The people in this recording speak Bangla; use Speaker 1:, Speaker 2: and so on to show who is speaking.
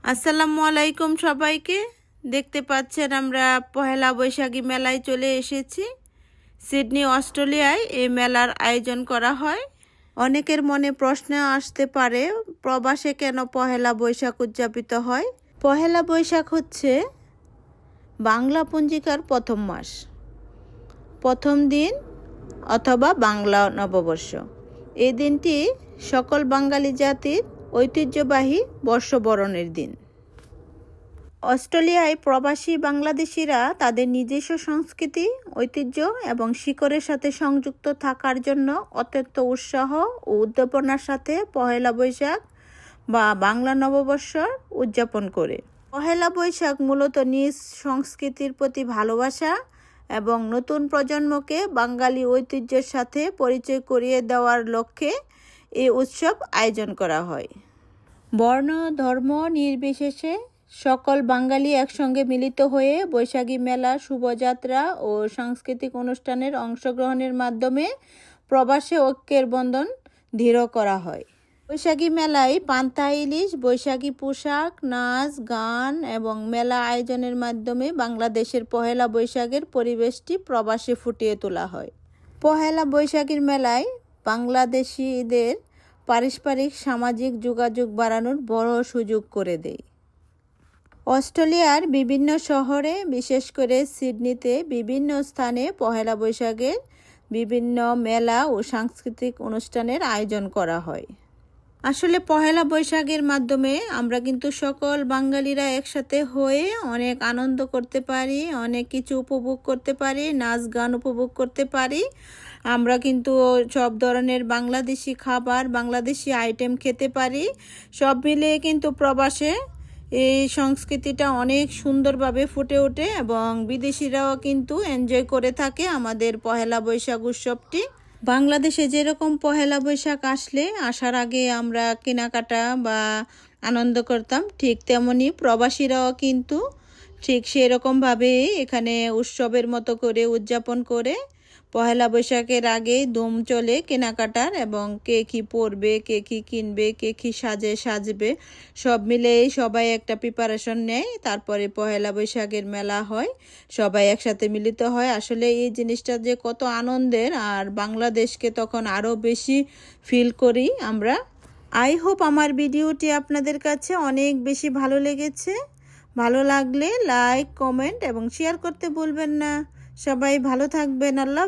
Speaker 1: আসসালামু আলাইকুম সবাইকে। দেখতে পাচ্ছেন আমরা পহেলা বৈশাখী মেলায় চলে এসেছি। সিডনি অস্ট্রেলিয়ায় এই মেলার আয়োজন করা হয়। অনেকের মনে প্রশ্ন আসতে পারে, প্রবাসে কেন পহেলা বৈশাখ উদযাপিত হয়? পহেলা বৈশাখ হচ্ছে বাংলা পঞ্জিকার প্রথম মাস, প্রথম দিন অথবা বাংলা নববর্ষ। এই দিনটি সকল বাঙালি জাতির ঐতিহ্যবাহী বর্ষবরণের দিন। অস্ট্রেলিয়ায় প্রবাসী বাংলাদেশিরা তাদের নিজস্ব সংস্কৃতি, ঐতিহ্য এবং শিকড়ের সাথে সংযুক্ত থাকার জন্য অত্যন্ত উৎসাহ ও উদ্দীপনার সাথে পহেলা বৈশাখ বা বাংলা নববর্ষ উদযাপন করে। পহেলা বৈশাখ মূলত নিজ সংস্কৃতির প্রতি ভালোবাসা এবং নতুন প্রজন্মকে বাঙালি ঐতিহ্যের সাথে পরিচয় করিয়ে দেওয়ার লক্ষ্যে এই উৎসব আয়োজন করা হয়। বর্ণ ধর্ম নির্বিশেষে সকল বাঙালি একসঙ্গে মিলিত হয়ে বৈশাখী মেলা, শুভযাত্রা ও সাংস্কৃতিক অনুষ্ঠানের অংশগ্রহণের মাধ্যমে প্রবাসে ঐক্যের বন্ধন দৃঢ় করা হয়। বৈশাখী মেলায় পান্তা ইলিশ, বৈশাখী পোশাক, নাচ, গান এবং মেলা আয়োজনের মাধ্যমে বাংলাদেশের পহেলা বৈশাখের পরিবেশটি প্রবাসে ফুটিয়ে তোলা হয়। পহেলা বৈশাখীর মেলায় বাংলাদেশিদের পারস্পরিক সামাজিক যোগাযোগ বাড়ানোর বড় সুযোগ করে দেয়। অস্ট্রেলিয়ার বিভিন্ন শহরে, বিশেষ করে সিডনিতে বিভিন্ন স্থানে পহেলা বৈশাখের বিভিন্ন মেলা ও সাংস্কৃতিক অনুষ্ঠানের আয়োজন করা হয়। আসলে পহেলা বৈশাখের মাধ্যমে আমরা কিন্তু সকল বাঙালিরা একসাথে হয়ে অনেক আনন্দ করতে পারি, অনেক কিছু উপভোগ করতে পারি, নাচ গান উপভোগ করতে পারি। আমরা কিন্তু সব ধরনের বাংলাদেশি খাবার, বাংলাদেশি আইটেম খেতে পারি। সব মিলিয়ে কিন্তু প্রবাসে এই সংস্কৃতিটা অনেক সুন্দরভাবে ফুটে ওঠে এবং বিদেশিরাও কিন্তু এনজয় করে থাকে আমাদের পহেলা বৈশাখ উৎসবটি। বাংলাদেশে যেরকম পহেলা বৈশাখ আসার আগে আমরা কেনাকাটা বা আনন্দ করতাম, ঠিক তেমনি প্রবাসীরাও কিন্তু ঠিক সেরকমভাবে এখানে উৎসবের মতো করে উদযাপন করে। পহেলা বৈশাখের আগে ধুম চলে কেনাকাটার, এবং কে কী পরবে, কে কী কিনবে, কে কী সাজবে, সব মিলে সবাই একটা প্রিপারেশন নেয়। তারপরে পহেলা বৈশাখের মেলা হয়, সবাই একসাথে মিলিত হয়। আসলে এই জিনিসটা যে কত আনন্দের, আর বাংলাদেশকে তখন আরও বেশি ফিল করি আমরা। আই হোপ আমার ভিডিওটি আপনাদের কাছে অনেক বেশি ভালো লেগেছে। ভালো লাগলে লাইক, কমেন্ট এবং শেয়ার করতে ভুলবেন না। সবাই ভালো থাকবেন। আল্লাহ।